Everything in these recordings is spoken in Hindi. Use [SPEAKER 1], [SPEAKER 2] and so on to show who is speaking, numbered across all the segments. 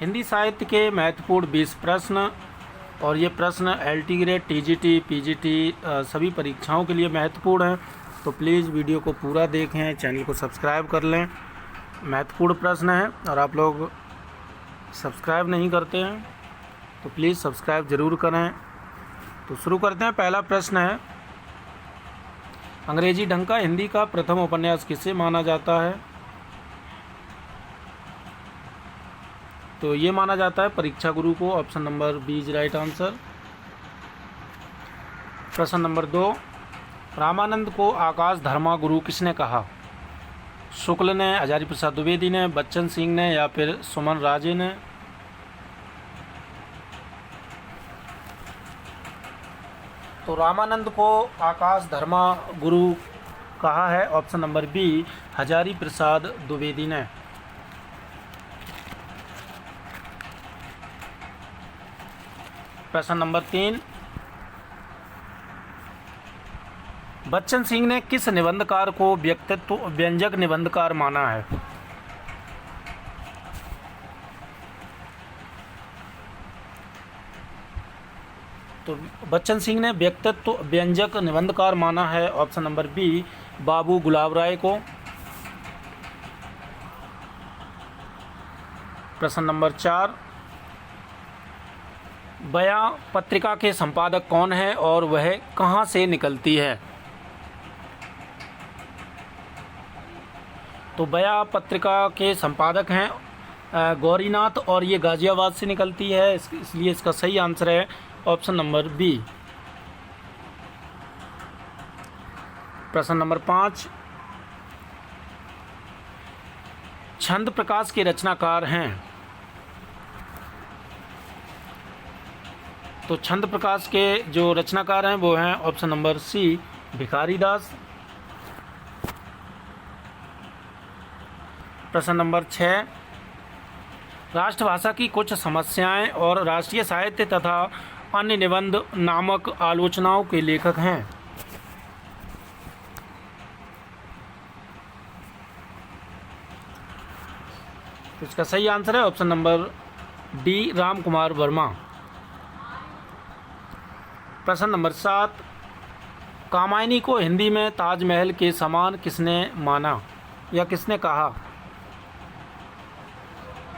[SPEAKER 1] हिंदी साहित्य के महत्वपूर्ण 20 प्रश्न, और ये प्रश्न LT ग्रेड, TGT, PGT सभी परीक्षाओं के लिए महत्वपूर्ण हैं। तो प्लीज़ वीडियो को पूरा देखें, चैनल को सब्सक्राइब कर लें। महत्वपूर्ण प्रश्न है और आप लोग सब्सक्राइब नहीं करते हैं तो प्लीज़ सब्सक्राइब ज़रूर करें। तो शुरू करते हैं। पहला प्रश्न है, अंग्रेजी ढंग का हिंदी का प्रथम उपन्यास किसे माना जाता है? तो ये माना जाता है परीक्षा गुरु को। Option number B is right answer. प्रश्न नंबर 2, रामानंद को आकाश धर्मा गुरु किसने कहा? शुक्ल ने, हजारी प्रसाद द्विवेदी ने, बच्चन सिंह ने या फिर सुमन राजे ने? तो रामानंद को आकाश धर्मा गुरु कहा है option number B, Hazari Prasad Dwivedi ने। प्रश्न नंबर 3, बच्चन सिंह ने किस निबंधकार को व्यक्तित्व व्यंजक निबंधकार माना है? तो बच्चन सिंह ने व्यक्तित्व व्यंजक निबंधकार माना है ऑप्शन नंबर बी, बाबू गुलाब राय को। प्रश्न नंबर 4, बयां पत्रिका के संपादक कौन है और वह कहां से निकलती है? तो बयां पत्रिका के संपादक हैं गौरीनाथ और ये गाजियाबाद से निकलती है, इसलिए इसका सही आंसर है ऑप्शन नंबर बी। प्रश्न नंबर 5, छंद प्रकाश के रचनाकार हैं? तो छंद प्रकाश के जो रचनाकार हैं वो हैं ऑप्शन नंबर सी, भिखारी दास। प्रश्न नंबर 6, राष्ट्रभाषा की कुछ समस्याएं और राष्ट्रीय साहित्य तथा अन्य निबंध नामक आलोचनाओं के लेखक हैं? तो इसका सही आंसर है option number D, Ram Kumar Verma. प्रश्न नंबर 7, कामायनी को हिंदी में ताजमहल के समान किसने माना या किसने कहा?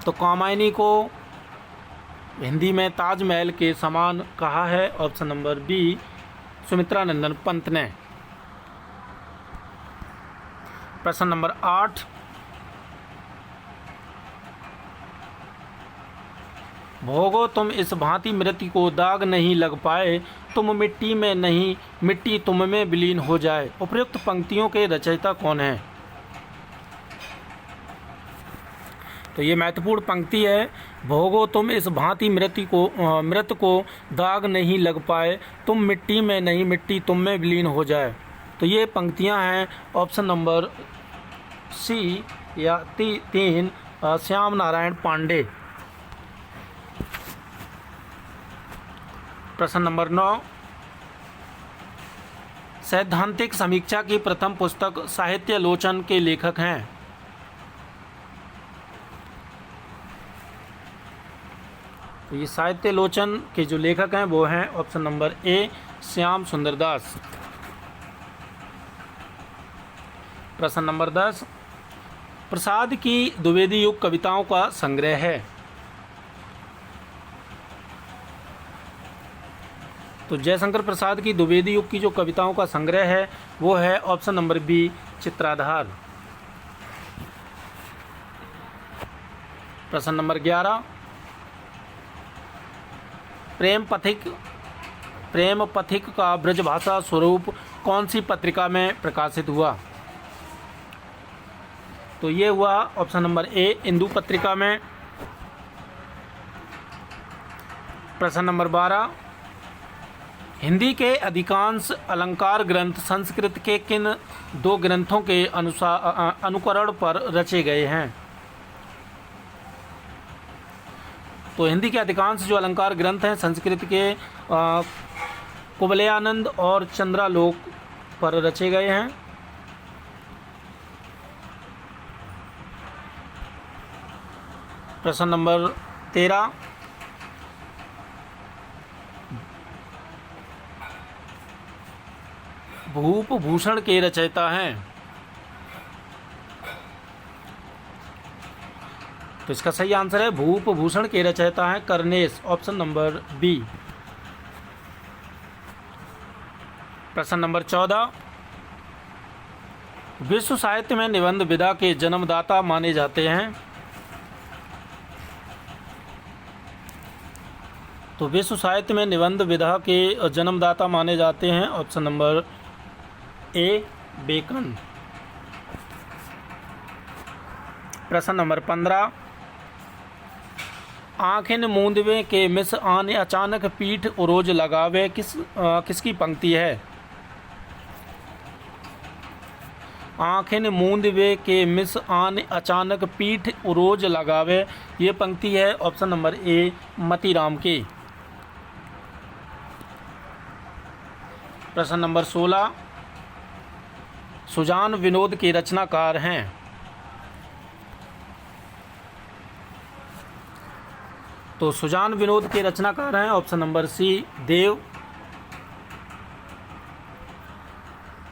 [SPEAKER 1] तो कामायनी को हिंदी में ताजमहल के समान कहा है ऑप्शन नंबर बी, सुमित्रा नंदन पंत ने। प्रश्न नंबर 8, भोगो तुम इस भांति मृत्यु को दाग नहीं लग पाए, तुम मिट्टी में नहीं मिट्टी तुम में विलीन हो जाए। उपयुक्त पंक्तियों के रचयिता कौन है? तो ये महत्वपूर्ण पंक्ति है, भोगो तुम इस भांति मृत्यु को दाग नहीं लग पाए, तुम मिट्टी में नहीं मिट्टी तुम में विलीन हो जाए। तो ये पंक्तियां हैं ऑप्शन नंबर सी या 3 श्याम नारायण पांडे। प्रश्न नंबर 9, सैद्धांतिक समीक्षा की प्रथम पुस्तक साहित्यालोचन के लेखक हैं? तो ये साहित्यालोचन के जो लेखक हैं वो हैं ऑप्शन नंबर ए, श्याम सुंदर दास। प्रश्न नंबर 10, प्रसाद की द्विवेदी युग कविताओं का संग्रह है? तो जयशंकर प्रसाद की द्विवेदी युग की जो कविताओं का संग्रह है वो है ऑप्शन नंबर बी, चित्राधार। प्रश्न नंबर 11, प्रेम पथिक का ब्रजभाषा स्वरूप कौन सी पत्रिका में प्रकाशित हुआ? तो ये हुआ ऑप्शन नंबर ए, इंदु पत्रिका में। प्रश्न नंबर 12, हिंदी के अधिकांश अलंकार ग्रंथ संस्कृत के किन 2 ग्रंथों के अनुकरण पर रचे गए हैं? तो हिंदी के अधिकांश जो अलंकार ग्रंथ हैं संस्कृत के कुवलयानंद और चंद्रालोक पर रचे गए हैं। प्रश्न नंबर 13 भूप भूषण के रचयिता हैं। तो इसका सही आंसर है भूप भूषण के रचयिता हैं कर्नेश, ऑप्शन नंबर बी। प्रश्न नंबर 14, विश्व साहित्य में निबंध विधा के जन्मदाता माने जाते हैं। तो विश्व साहित्य में निबंध विधा के जन्मदाता माने जाते हैं, ऑप्शन नंबर ए बेकन। प्रश्न नंबर 15, आँखें मूंदवे के मिस आने अचानक पीठ उरोज लगावे किसकी पंक्ति है। आँखें मूंदवे के मिस आने अचानक पीठ उरोज लगावे, ये पंक्ति है ऑप्शन नंबर ए मतीराम की। प्रश्न नंबर 16, सुजान विनोद के रचनाकार हैं। तो सुजान विनोद के रचनाकार हैं, ऑप्शन नंबर सी देव।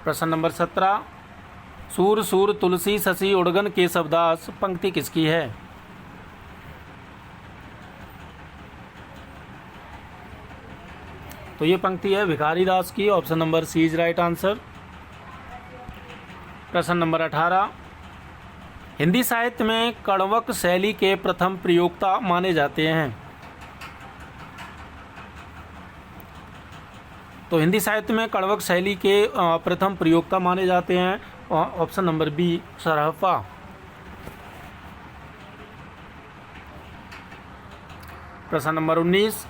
[SPEAKER 1] प्रश्न नंबर 17, सूर सूर तुलसी शशि उड़गन के शब्दास पंक्ति किसकी है। तो ये पंक्ति है भिखारी दास की, option number C is right answer. प्रश्न नंबर 18, हिंदी साहित्य में कण्वक शैली के प्रथम प्रयोक्ता माने जाते हैं। तो हिंदी साहित्य में कण्वक शैली के प्रथम प्रयोक्ता माने जाते हैं, ऑप्शन नंबर बी सरहफा। प्रश्न नंबर 19,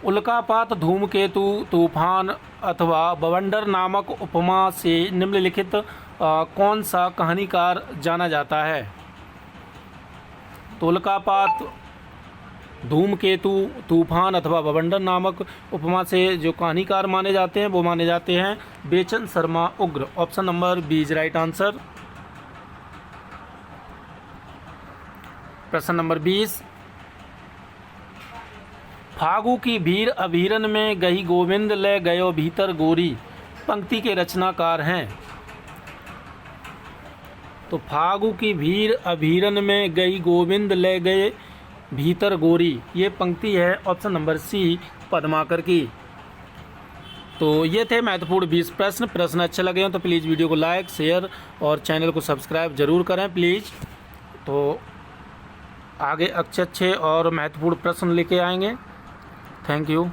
[SPEAKER 1] उल्कापात धूमकेतु तूफान अथवा बवंडर नामक उपमा से निम्नलिखित कौन सा कहानीकार जाना जाता है। तो उल्कापात धूमकेतु तूफान अथवा बवंडर नामक उपमा से जो कहानीकार माने जाते हैं वो माने जाते हैं Bechan Sharma Ugra, option number B is right answer. प्रश्न नंबर 20, फागु की भीर अभीरन में गही गोविंद ले गयो भीतर गोरी पंक्ति के रचनाकार हैं। तो फागु की भीर अभीरन में गई गोविंद ले गए भीतर गोरी, ये पंक्ति है ऑप्शन नंबर सी पद्माकर की। तो ये थे महत्वपूर्ण 20 प्रश्न अच्छे लगे हो तो प्लीज़ वीडियो को लाइक शेयर और चैनल को सब्सक्राइब जरूर करें प्लीज़। तो आगे अच्छे और महत्वपूर्ण प्रश्न लेके आएंगे। Thank you.